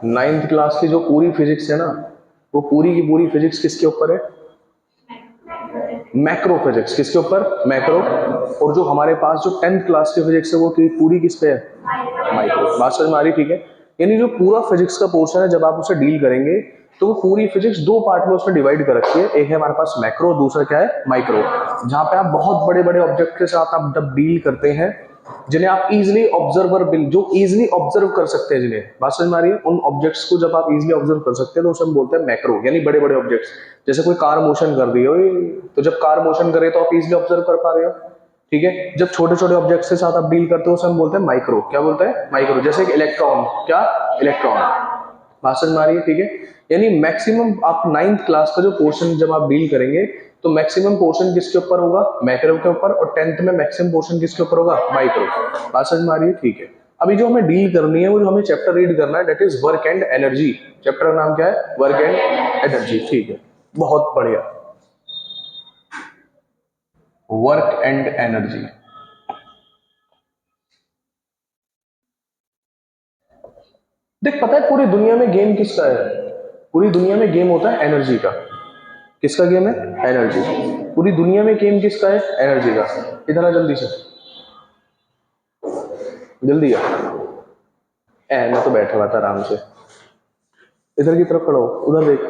Ninth class की जो पूरी फिजिक्स है ना, वो पूरी की पूरी फिजिक्स किसके ऊपर है? Macro physics. किसके ऊपर? मैक्रो। और जो हमारे पास जो 10th क्लास की फिजिक्स है वो पूरी किस पे है? माइक्रो। बात समझ में आ रही? ठीक है। यानी जो पूरा फिजिक्स का पोर्शन है जब आप उसे डील करेंगे तो वो पूरी फिजिक्स दो पार्ट में उसमें डिवाइड कर रखी है। एक है हमारे पास मैक्रो, दूसरा क्या है? माइक्रो। जहां पे आप बहुत बड़े बड़े ऑब्जेक्ट के साथ आप जब डील करते हैं, जिन्हें आप इजिली ऑब्जर्वेबल, जो इजिली ऑब्जर्व कर सकते हैं, जिन्हें, बात समझ में आ रही है, उन ऑब्जेक्ट्स को जब आप इजिली ऑब्जर्व कर सकते हैं तो उसे हम बोलते हैं मैक्रो, यानी बड़े बड़े ऑब्जेक्ट्स। जैसे कोई कार मोशन कर रही हो, तो जब कार मोशन करे तो आप इजिली ऑब्जर्व कर पा रहे हो। ठीक है। जब छोटे छोटे ऑब्जेक्ट्स के साथ आप डील करते हो उसे हम बोलते हैं माइक्रो। क्या बोलते हैं? माइक्रो। जैसे एक इलेक्ट्रॉन। क्या? इलेक्ट्रॉन। बात समझ में आ रही है? ठीक है। यानी मैक्सिमम आप 9th क्लास का जो पोर्शन जब आप डील करेंगे तो मैक्सिमम पोर्शन किसके ऊपर होगा? मैक्रो के ऊपर। और 10th में मैक्सिमम पोर्शन किसके ऊपर होगा? माइक्रो। बात समझ में आ रही है? ठीक है। अभी जो हमें डील करनी है, वो जो हमें चैप्टर रीड करना है, that is work and energy. Chapter का नाम क्या है? Work and energy. ठीक है, बहुत बढ़िया। Work and energy. देख, पता है पूरी दुनिया में गेम किसका है? पूरी दुनिया में गेम होता है एनर्जी का। किसका गेम है? एनर्जी। पूरी दुनिया में गेम किसका है? एनर्जी का। इधर आ जल्दी से, जल्दी आ। मैं तो बैठा हुआ था आराम से। इधर की तरफ खड़ा हो, उधर देख।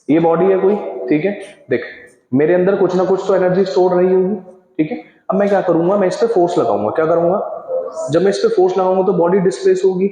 ये बॉडी है कोई, ठीक है। देख, मेरे अंदर कुछ ना कुछ तो एनर्जी स्टोर रही होगी, ठीक है। अब मैं क्या करूंगा? मैं इस पे फोर्स लगाऊंगा। क्या करूंगा? जब मैं इस पे फोर्स लगाऊंगा तो बॉडी डिस्प्लेस होगी।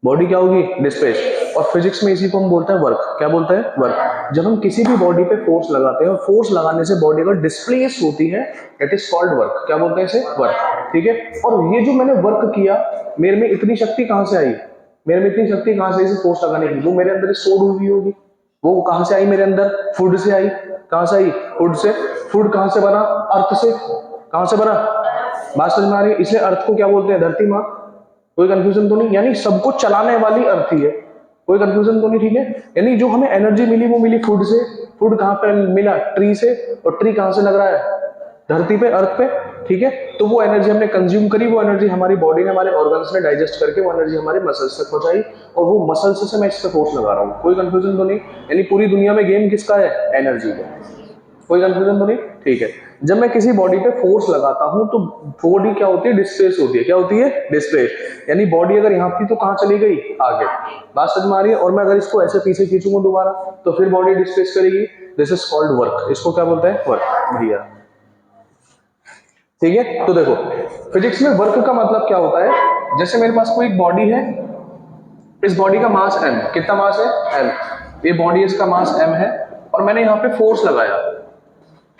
बॉडी क्या होगी? डिस्प्लेस। और फिजिक्स में इसी को हम बोलते हैं वर्क। क्या बोलते हैं? वर्क। जब हम किसी भी बॉडी पे फोर्स लगाते हैं और फोर्स लगाने से बॉडी अगर डिस्प्लेस होती है, इट इज कॉल्ड वर्क। क्या बोलते हैं इसे? वर्क। ठीक है। और ये जो मैंने वर्क किया, मेरे में इतनी शक्ति कहां से आई? मेरे में इतनी शक्ति कहां से इसे फोर्स लगाने की? वो मेरे अंदर स्टोर हुई होगी। वो कहां से आई मेरे अंदर? फूड से आई। कहां से आई? फूड से। फूड कहां से बना? अर्थ से। कहां से बना? बात समझ में आ रही है? इसलिए अर्थ को क्या बोलते हैं? धरती माँ। कोई कंफ्यूजन तो नहीं? यानी सबको चलाने वाली अर्थ ही है। कोई कंफ्यूजन तो नहीं? ठीक है। यानी जो हमें एनर्जी मिली वो मिली फूड से। फूड कहां पे मिला? ट्री से। और ट्री कहां से लग रहा है? धरती पे, अर्थ पे। ठीक है। तो वो एनर्जी हमने कंज्यूम करी, वो एनर्जी हमारी बॉडी ने, हमारे ऑर्गन्स ने डाइजेस्ट करके वो एनर्जी हमारे मसल्स तक पहुंचाई, और वो मसल्स से मैं इस पे फोर्स लगा रहा हूँ। कोई कंफ्यूजन तो नहीं? यानी पूरी दुनिया में गेम किसका है? एनर्जी का। कोई कंफ्यूजन तो नहीं? ठीक है। जब मैं किसी बॉडी पे फोर्स लगाता हूं तो बॉडी क्या होती है? डिस्प्लेस होती है। क्या होती है? डिस्प्लेस। यानी बॉडी अगर यहाँ थी तो कहां चली गई? आगे। बात समझ में आ रही है? और मैं अगर इसको ऐसे पीछे खींचूंगा दोबारा तो फिर बॉडी डिस्प्लेस करेगी। This is called work. इसको क्या बोलते हैं? वर्क। भैया, ठीक है। तो देखो, फिजिक्स में वर्क का मतलब क्या होता है? जैसे मेरे पास कोई एक बॉडी है, इस बॉडी का मास m। कितना मास है? m। ये बॉडी, इसका मास m है, और मैंने यहाँ पे फोर्स लगाया।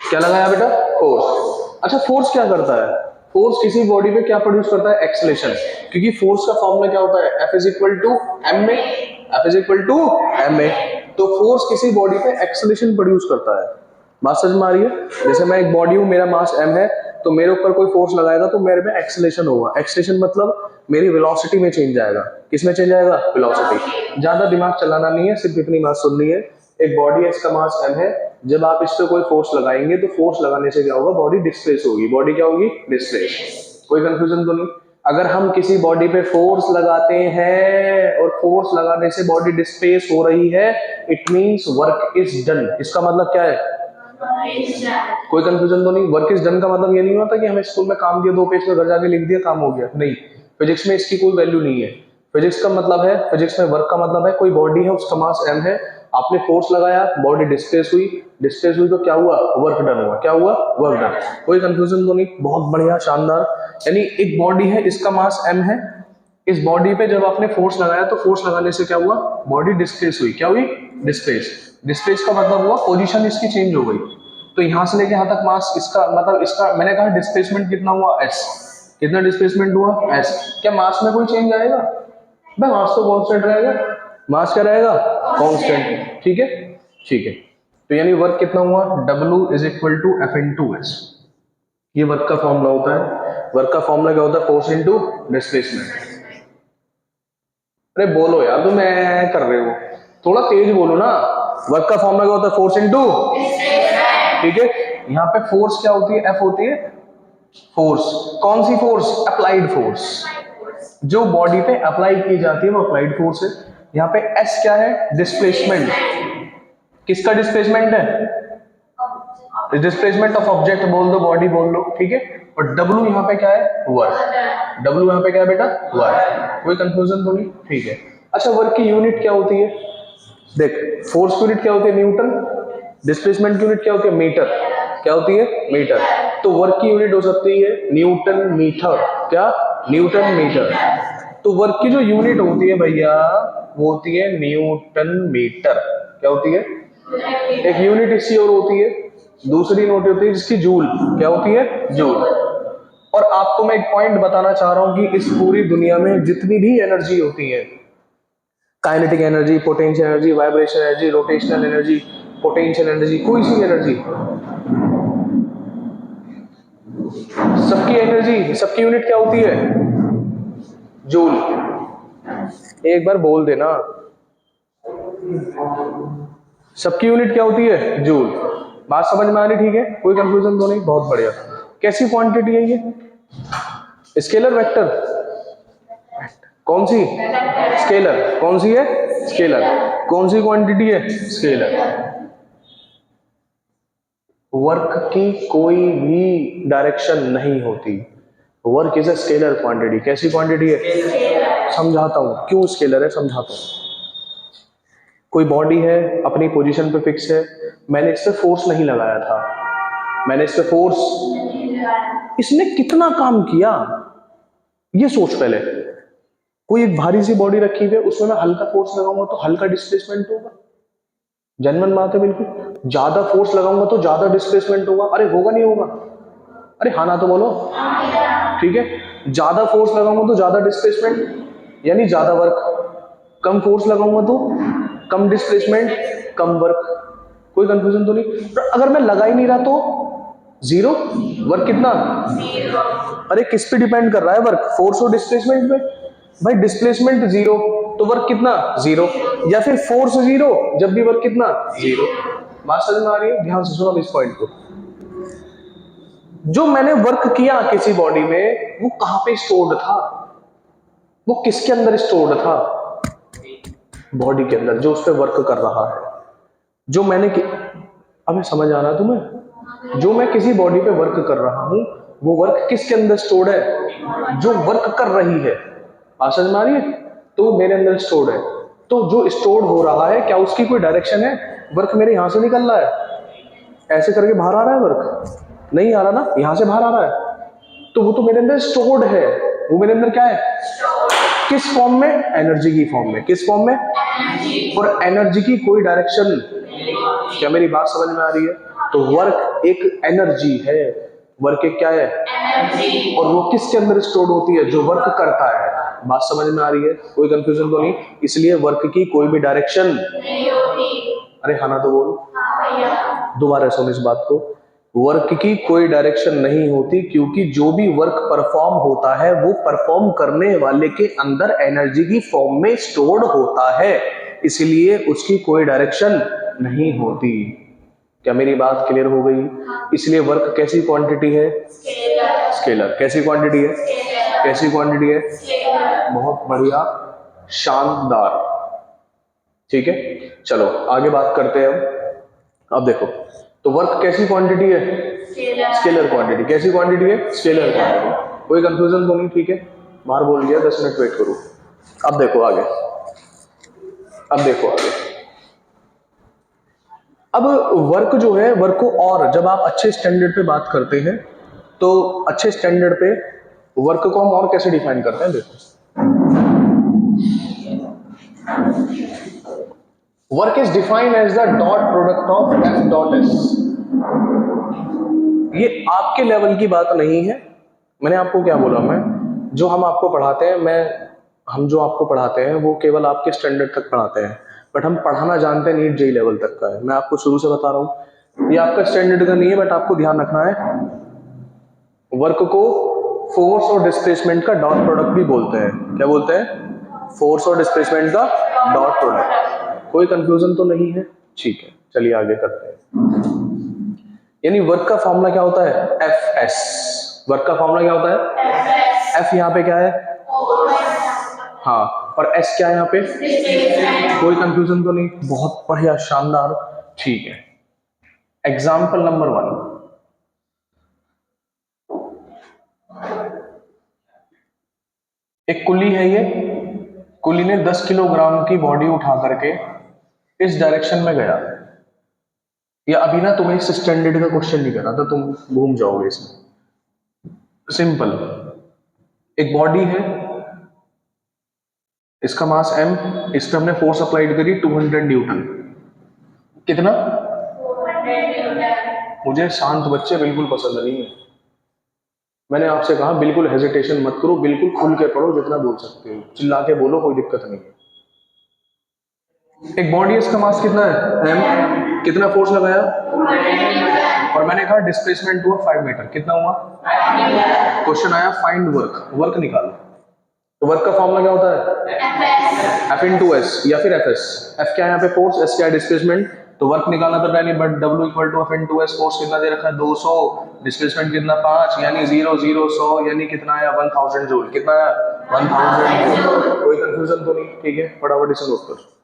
क्या लगाया बेटा? फोर्स। अच्छा, फोर्स क्या करता है? फोर्स किसी बॉडी पे क्या प्रोड्यूस करता है? एक्सेलेरेशन। क्योंकि फोर्स का फॉर्मूला क्या होता है? F is equal to M A. F is equal to M A. तो फोर्स किसी बॉडी पे एक्सेलेरेशन प्रोड्यूस करता है। बात समझ में आ रही है? जैसे मैं एक बॉडी हूं, मेरा मास m है, तो मेरे ऊपर कोई फोर्स लगाएगा तो मेरे में एक्सेलेरेशन होगा। एक्सेलेरेशन मतलब मेरी वेलोसिटी में चेंज आएगा। किसमें चेंज आएगा? वेलोसिटी। ज्यादा दिमाग चलाना नहीं है, सिर्फ इतनी बात सुननी है। एक बॉडी है, इसका मास m है, जब आप इस पे कोई फोर्स लगाएंगे तो फोर्स लगाने से क्या होगा? बॉडी डिस्प्लेस होगी। बॉडी क्या होगी? डिस्प्लेस। कोई कंफ्यूजन तो नहीं? अगर हम किसी बॉडी पे फोर्स लगाते हैं और फोर्स लगाने से बॉडी डिस्प्लेस हो रही है, it means work is done. इसका मतलब क्या है? कोई कंफ्यूजन तो नहीं? वर्क इज डन का मतलब ये नहीं होता कि हमें स्कूल में काम दिया, 2 पेज पे घर जाके लिख दिया, काम हो गया। नहीं, फिजिक्स में इसकी कोई वैल्यू नहीं है। फिजिक्स का मतलब है, फिजिक्स में वर्क का मतलब है, कोई बॉडी है, उसका मास m है, आपने फोर्स लगाया, बॉडी डिस्प्लेस हुई। डिस्प्लेस हुई तो क्या हुआ? वर्क डन हुआ। क्या हुआ? Work done. कोई कंफ्यूजन तो नहीं? बहुत बढ़िया, शानदार। यानी एक बॉडी है, इसका मास m है, इस बॉडी पे जब आपने फोर्स लगाया तो फोर्स लगाने से क्या हुआ? बॉडी डिस्प्लेस हुई। क्या हुई? डिस्प्लेस। डिस्प्लेस का मतलब हुआ पोजीशन इसकी चेंज हो गई। तो यहां से लेके यहां तक मास, इसका मतलब, इसका मैंने कहा डिस्प्लेसमेंट कितना हुआ? s। कितना डिस्प्लेसमेंट हुआ? s। क्या मास में कोई चेंज आएगा? भाई मास तो कांस्टेंट रहेगा। मास क्या रहेगा? कांस्टेंट। ठीक है। ठीक है। तो यानी वर्क कितना हुआ? W is equal to F into S. ये वर्क का फॉर्मूला होता है। वर्क का फॉर्मूला क्या होता है? Force into displacement. अरे बोलो यार, तुम मैं कर रहे हो, थोड़ा तेज बोलो ना। वर्क का फॉर्मूला क्या होता है? Force into. ठीक है। यहाँ पे फोर्स क्या होती है? एफ होती है। फोर्स कौन सी फोर्स? Applied force. जो बॉडी पे अप्लाई की जाती है वो अप्लाइड फोर्स है। यहाँ पे एस क्या है? डिस्प्लेसमेंट। किसका डिस्प्लेसमेंट है? डिस्प्लेसमेंट ऑफ ऑब्जेक्ट बोल दो, बॉडी बोल दो, ठीक है। और डब्ल्यू यहाँ पे क्या है? वर्क। डब्ल्यू यहाँ पे क्या है बेटा? वर्क। कोई कंफ्यूजन तो नहीं? ठीक है। अच्छा, वर्क की यूनिट क्या होती है? देख, फोर्स की यूनिट क्या होती है? न्यूटन। डिस्प्लेसमेंट की यूनिट क्या होती है? मीटर। क्या होती है? मीटर। तो वर्क की यूनिट हो सकती है न्यूटन मीटर। क्या? Newton metre. तो वर्क की जो यूनिट होती है भैया वो होती है न्यूटन मीटर। क्या होती है? एक यूनिट इसकी और होती है, दूसरी नोट होती है जिसकी जूल। क्या होती है? जूल। और आपको मैं एक पॉइंट बताना चाह रहा हूं कि इस पूरी दुनिया में जितनी भी एनर्जी होती है, kinetic energy, potential energy, vibration energy, rotational energy, potential energy, कोई सी एनर्जी, सबकी एनर्जी, सबकी यूनिट क्या होती है? जूल। एक बार बोल देना, सबकी यूनिट क्या होती है? जूल। बात समझ में आ रही? ठीक है, कोई कंफ्यूजन तो नहीं? बहुत बढ़िया। कैसी क्वांटिटी है ये? Scalar, vector? कौन सी? स्केलर। कौन सी है? स्केलर। कौन सी क्वांटिटी है? स्केलर। वर्क की कोई भी डायरेक्शन नहीं होती। Work is a scalar quantity. कैसी क्वांटिटी है? समझाता हूं क्यों स्केलर है, समझाता हूं। कोई बॉडी है, अपनी पोजीशन पे फिक्स है, मैंने इस पे फोर्स नहीं लगाया था, मैंने इस पे फोर्स, इसने कितना काम किया ये सोच पहले। कोई एक भारी सी बॉडी रखी हुई है, उसमें मैं हल्का फोर्स लगाऊंगा तो हल्का डिस्प्लेसमेंट होगा। जनरल बात है बिल्कुल। ज्यादा फोर्स लगाऊंगा तो ज्यादा डिस्प्लेसमेंट होगा। अरे होगा नहीं होगा? अरे हाँ ना तो बोलो। ठीक है, ज्यादा फोर्स लगाऊंगा तो ज्यादा डिस्प्लेसमेंट यानी ज्यादा वर्क, कम फोर्स लगाऊंगा तो कम डिस्प्लेसमेंट, कम वर्क। कोई कंफ्यूजन तो नहीं? तो अगर मैं लगा ही नहीं रहा तो जीरो वर्क। कितना? अरे किस पे डिपेंड कर रहा है वर्क? फोर्स और डिस्प्लेसमेंट पे। भाई डिस्प्लेसमेंट जीरो तो वर्क कितना? जीरो। या फिर फोर्स जीरो जब भी वर्क कितना? जीरो। बात समझ में आ रही है? ध्यान से सुनो इस पॉइंट को। जो मैंने वर्क किया किसी बॉडी में वो कहां पे स्टोर्ड था? वो किसके अंदर स्टोर्ड था? बॉडी के अंदर, जो उस पर वर्क कर रहा है। जो मैंने अबे समझ आ रहा है तुम्हें? जो मैं किसी बॉडी पे वर्क कर रहा हूं वो वर्क किसके अंदर स्टोर्ड है? जो वर्क कर रही है। बात समझ में आ रही है? तो मेरे अंदर स्टोर्ड है। तो जो स्टोर्ड हो रहा है क्या उसकी कोई डायरेक्शन है? वर्क मेरे यहां से निकल रहा है, ऐसे करके बाहर आ रहा है वर्क? नहीं आ रहा ना, यहां से बाहर आ रहा है। तो वो तो मेरे अंदर स्टोर्ड है। वो मेरे अंदर क्या है? किस फॉर्म में? एनर्जी की फॉर्म में। किस फॉर्म में? और एनर्जी की कोई डायरेक्शन। क्या मेरी बात समझ में आ रही है? तो वर्क एक एनर्जी है। वर्क एक क्या है? एनर्जी। और वो किसके अंदर स्टोर्ड होती है? जो वर्क करता है। बात समझ में आ रही है? कोई कंफ्यूजन तो नहीं? इसलिए वर्क की कोई भी डायरेक्शन नहीं होती। अरे हाँ ना तो बोलो। दोबारा सुन इस बात को। वर्क की कोई डायरेक्शन नहीं होती क्योंकि जो भी वर्क परफॉर्म होता है वो परफॉर्म करने वाले के अंदर एनर्जी की फॉर्म में स्टोर्ड होता है, इसलिए उसकी कोई डायरेक्शन नहीं होती। क्या मेरी बात क्लियर हो गई? इसलिए वर्क कैसी क्वांटिटी है? स्केलर। कैसी क्वांटिटी है? कैसी क्वांटिटी है? बहुत बढ़िया, शानदार। ठीक है, चलो आगे बात करते हैं हम। अब देखो, तो वर्क कैसी क्वांटिटी है? Scalar quantity. कैसी क्वांटिटी है? Scalar quantity. कोई कंफ्यूजन तो नहीं? ठीक है, बाहर बोल दिया, 10 मिनट वेट करो। अब देखो आगे, अब देखो आगे। अब वर्क जो है, वर्क को और जब आप अच्छे स्टैंडर्ड पे बात करते हैं तो अच्छे स्टैंडर्ड पे वर्क को हम और कैसे डिफाइन करते हैं? देखो, work is defined as the dot product of F dot S. ये आपके लेवल की बात नहीं है। मैंने आपको क्या बोला? मैं जो हम आपको पढ़ाते हैं, हम जो आपको पढ़ाते हैं वो केवल आपके स्टैंडर्ड तक पढ़ाते हैं, बट हम पढ़ाना जानते हैं नीट जेई लेवल तक का है। मैं आपको शुरू से बता रहा हूँ ये आपका स्टैंडर्ड का नहीं है, बट आपको ध्यान रखना है। वर्क को फोर्स और डिस्प्लेसमेंट का डॉट प्रोडक्ट भी बोलते हैं। क्या बोलते हैं? फोर्स और डिस्प्लेसमेंट का डॉट प्रोडक्ट। कोई कंफ्यूजन तो नहीं है? ठीक है, चलिए आगे करते हैं। यानी वर्क का फॉर्मूला क्या होता है? F S. वर्क का फॉर्मूला क्या होता है? एफ यहाँ पे क्या है? हाँ, और एस क्या है यहाँ पे? कोई कंफ्यूजन तो नहीं? बहुत बढ़िया, शानदार, ठीक है। एग्जाम्पल नंबर 1, एक कुली है ये, कुली ने 10 किलोग्राम की बॉडी उठा करके इस डायरेक्शन में गया। या अभी ना तुम्हें इस स्टैंडर्ड का क्वेश्चन नहीं करा था, तुम घूम जाओगे इसमें। सिंपल, एक बॉडी है, इसका मास m, इस पे हमने फोर्स अप्लाइड करी 200 न्यूटन। कितना? 400 न्यूटन। मुझे शांत बच्चे बिल्कुल पसंद नहीं है। मैंने आपसे कहा बिल्कुल हेजिटेशन मत करो, बिल्कुल खुल के पढ़ो, जितना बोल सकते हो चिल्ला के बोलो, कोई दिक्कत नहीं है। एक बॉडी है, इसका मास कितना है? m, कितना फोर्स लगाया? और मैंने कहा डिस्प्लेसमेंट हुआ 5 मीटर, कितना हुआ? क्वेश्चन आया फाइंड वर्क, वर्क निकालो। तो वर्क का फॉर्मूला क्या होता है? F इंटू एस या फिर एफ एस। एफ क्या है यहाँ पे? फोर्स, एस क्या है? डिस्प्लेसमेंट। तो वर्क निकालना तो पहले, but W equal to F into S, force कितना दे रखा है? 200, डिस्प्लेसमेंट कितना? 5, यानी 0 0 100, यानी कितना आया? 1000 जूल। कितना आया? 1000 जूल। कोई कंफ्यूजन तो नहीं? ठीक है, फटाफट इसे नोट कर।